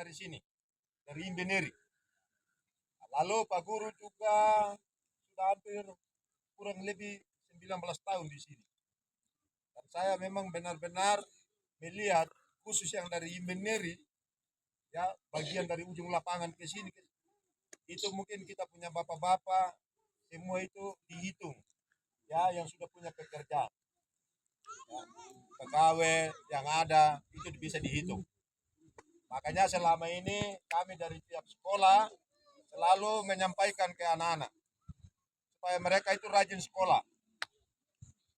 dari sini, dari Imbeneri. Lalu Pak Guru juga sudah hampir kurang lebih 19 tahun di sini. Dan saya memang benar-benar melihat khusus yang dari Imbeneri, ya bagian dari ujung lapangan ke sini, itu mungkin kita punya bapak-bapak semua itu dihitung, ya yang sudah punya pekerjaan, ya, pegawai yang ada itu bisa dihitung. Makanya selama ini kami dari tiap sekolah selalu menyampaikan ke anak-anak supaya mereka itu rajin sekolah.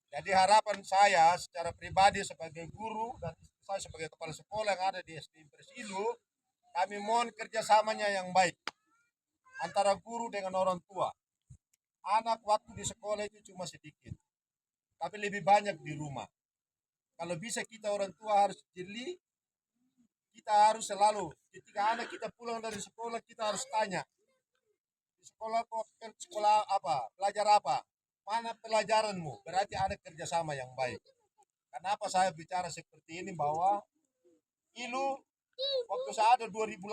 Jadi harapan saya secara pribadi sebagai guru dan saya sebagai kepala sekolah yang ada di SD Persilu, kami mohon kerjasamanya yang baik antara guru dengan orang tua. Anak waktu di sekolah itu cuma sedikit, tapi lebih banyak di rumah. Kalau bisa kita orang tua harus jeli, kita harus selalu ketika anak kita pulang dari sekolah kita harus tanya, di sekolah kok sekolah apa, belajar apa, mana pelajaranmu, berarti ada kerjasama yang baik. Kenapa saya bicara seperti ini bahwa ILU waktu saya ada 2008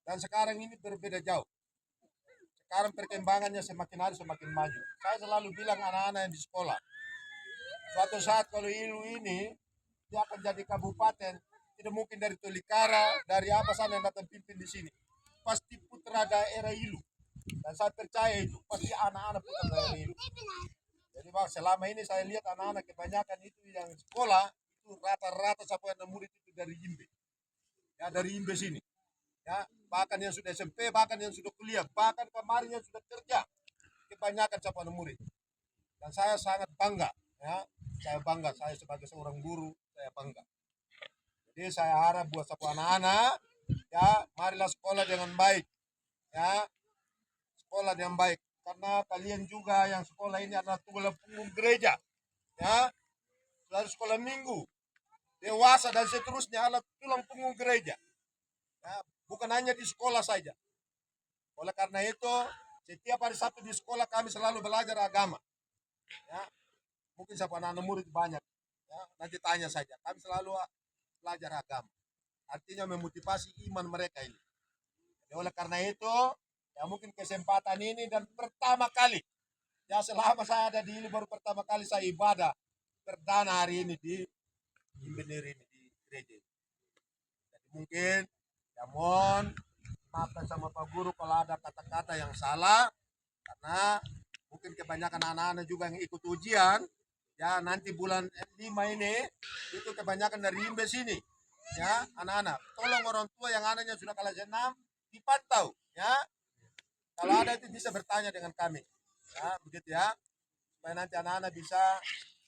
dan sekarang ini berbeda jauh. Sekarang perkembangannya semakin hari semakin maju. Saya selalu bilang anak-anak yang di sekolah, suatu saat kalau ILU ini dia akan jadi kabupaten, tidak mungkin dari Tolikara, dari apa sana yang datang pimpin di sini. Pasti putra daerah ILU. Dan saya percaya itu pasti anak-anak putra daerah ILU. Jadi bang, selama ini saya lihat anak-anak kebanyakan itu yang sekolah itu rata-rata sampai yang murid itu dari Imbe, ya dari Imbe sini, ya bahkan yang sudah SMP, bahkan yang sudah kuliah, bahkan kemarin yang sudah kerja, kebanyakan sampai murid. Dan saya sangat bangga, ya saya bangga, saya sebagai seorang guru saya bangga. Jadi saya harap buat semua anak-anak, ya marilah sekolah dengan baik, ya sekolah dengan baik. Karena kalian juga yang sekolah ini adalah tulang punggung gereja, ya dari sekolah minggu, dewasa dan seterusnya adalah tulang punggung gereja, ya bukan hanya di sekolah saja. Oleh karena itu setiap hari Sabtu di sekolah kami selalu belajar agama, ya mungkin siapa anak murid banyak, ya nanti tanya saja, kami selalu belajar agama, artinya memotivasi iman mereka ini. Jadi oleh karena itu ya mungkin kesempatan ini dan pertama kali, ya selama saya ada di ini baru pertama kali saya ibadah perdana hari ini di Imbenir ini di gereja. Jadi mungkin ya mohon maafkan sama Pak Guru kalau ada kata-kata yang salah, karena mungkin kebanyakan anak-anak juga yang ikut ujian, ya nanti bulan 5 ini itu kebanyakan dari Imbe sini, ya anak-anak tolong orang tua yang anaknya sudah kelas 6 dipantau, ya kalau ada itu bisa bertanya dengan kami, ya begitu ya, supaya nanti anak-anak bisa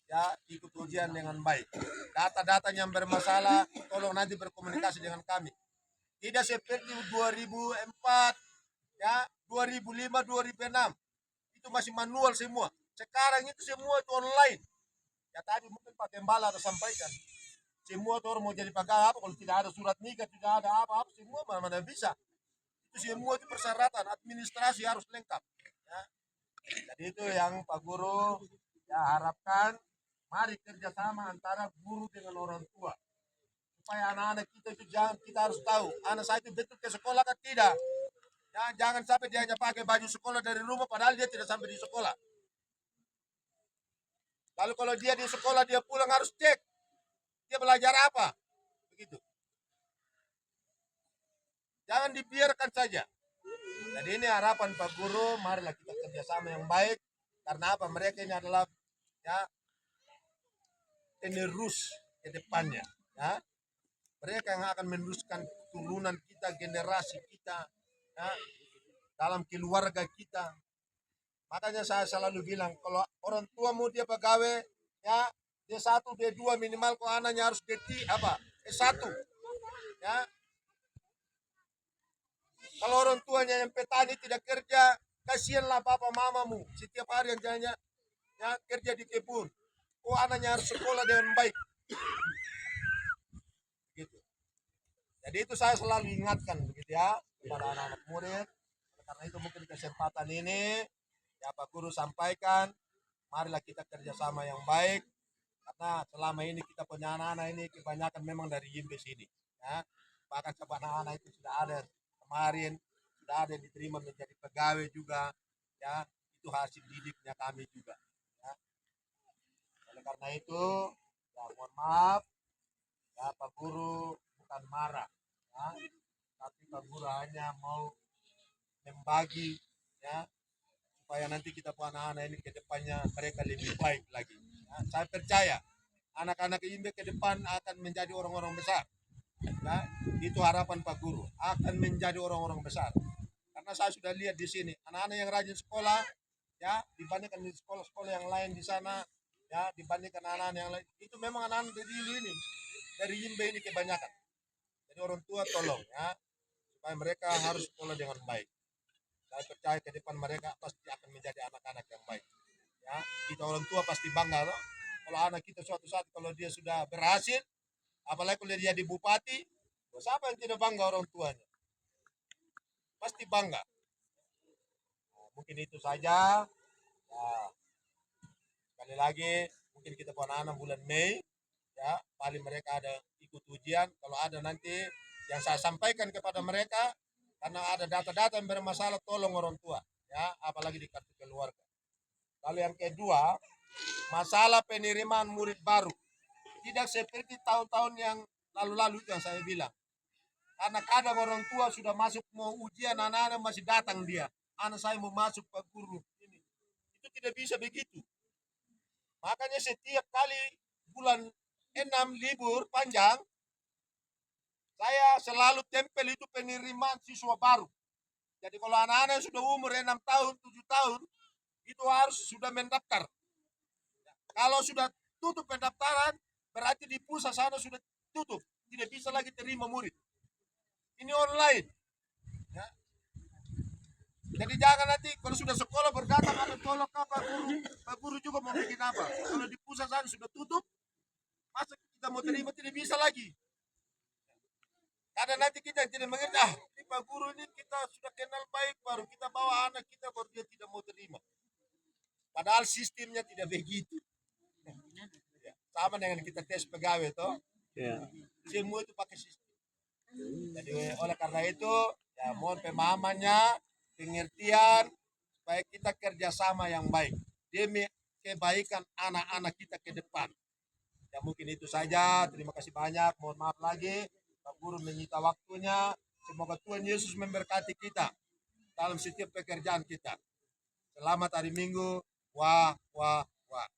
ya ikut ujian dengan baik. Data-data yang bermasalah tolong nanti berkomunikasi dengan kami. Tidak seperti 2004, ya 2005, 2006 itu masih manual semua. Sekarang itu semua itu online. Ya tadi mungkin Pak Gembala ada sampaikan, semua tuh orang mau jadi pegawai apa kalau tidak ada surat nikah, tidak ada apa-apa, semua mana bisa. Itu semua itu persyaratan administrasi harus lengkap, ya. Jadi itu yang Pak Guru ya harapkan, mari kerjasama antara guru dengan orang tua supaya anak-anak kita itu jangan, kita harus tahu anak saya itu betul ke sekolah kan tidak, ya jangan sampai dia hanya pakai baju sekolah dari rumah padahal dia tidak sampai di sekolah. Lalu kalau dia di sekolah dia pulang harus cek dia belajar apa, begitu, jangan dibiarkan saja. Jadi ini harapan Pak Guru, marilah kita kerjasama yang baik, karena apa, mereka ini adalah ya penerus ke depannya, ya mereka yang akan meneruskan turunan kita, generasi kita, ya, dalam keluarga kita. Makanya saya selalu bilang kalau orang tua mau dia pegawai, ya D1 D2 minimal, kok anaknya harus S1, ya kalau orang tuanya yang petani tidak kerja, kasihanlah papa mamamu setiap hari yang janya ya kerja di kebun, kok anaknya harus sekolah dengan baik, gitu. Jadi itu saya selalu ingatkan begitu ya kepada anak-anak murid. Karena itu mungkin kesempatan ini ya Pak Guru sampaikan, marilah kita kerjasama yang baik, karena selama ini kita punya anak-anak ini kebanyakan memang dari Yimbis ini, ya bahkan sama anak-anak itu sudah ada kemarin, sudah ada yang diterima menjadi pegawai juga, ya itu hasil didiknya kami juga. Ya. Oleh karena itu, ya mohon maaf, ya Pak Guru bukan marah, ya, tapi Pak Guru hanya mau membagi, ya supaya nanti kita pun anak-anak ini ke depannya mereka lebih baik lagi. Ya, saya percaya anak-anak ini ke depan akan menjadi orang-orang besar. Ya, itu harapan Pak Guru akan menjadi orang-orang besar. Karena saya sudah lihat di sini anak-anak yang rajin sekolah, ya dibandingkan di sekolah-sekolah yang lain di sana, ya dibandingkan anak-anak yang lain itu memang anak-anak dari Yimbe ini kebanyakan. Jadi orang tua tolong ya supaya mereka harus sekolah dengan baik. Saya percaya ke depan mereka pasti akan menjadi anak-anak yang baik. Ya, kita orang tua pasti bangga loh. Kalau anak kita suatu saat kalau dia sudah berhasil, apalagi kalau dia di bupati, siapa yang tidak bangga orang tuanya? Pasti bangga. Nah, mungkin itu saja. Ya, sekali lagi, mungkin kita buat anak bulan Mei, ya paling mereka ada ikut ujian. Kalau ada nanti yang saya sampaikan kepada mereka, karena ada data-data yang bermasalah, tolong orang tua, ya apalagi di kartu keluarga. Lalu yang kedua, masalah penerimaan murid baru. Tidak seperti tahun-tahun yang lalu-lalu yang saya bilang. Karena kadang orang tua sudah masuk mau ujian, anak-anak masih datang dia. Anak saya mau masuk Pak Guru. Ini. Itu tidak bisa begitu. Makanya setiap kali bulan 6 libur panjang, saya selalu tempel itu penerimaan siswa baru. Jadi kalau anak-anak sudah umur 6 tahun, 7 tahun, itu harus sudah mendaftar. Kalau sudah tutup pendaftaran, berarti di pusat sana sudah tutup. Tidak bisa lagi terima murid. Ini online. Ya. Jadi jangan nanti kalau sudah sekolah berdatang ada tolong apa guru, Pak Guru juga mau bikin apa. Kalau di pusat sana sudah tutup, masa kita mau terima tidak bisa lagi. Karena nanti kita tidak mengerti, ini Pak Guru ini kita sudah kenal baik, baru kita bawa anak kita baru dia tidak mau terima. Padahal sistemnya tidak begitu. Ya, sama dengan kita tes pegawai toh. Ya. Semua itu pakai sistem. Jadi oleh karena itu, ya mohon pemahamannya, pengertian, supaya kita kerjasama yang baik demi kebaikan anak-anak kita ke depan. Ya mungkin itu saja. Terima kasih banyak. Mohon maaf lagi. Pak Guru menyita waktunya. Semoga Tuhan Yesus memberkati kita dalam setiap pekerjaan kita. Selamat hari Minggu. Wah, wah, wah.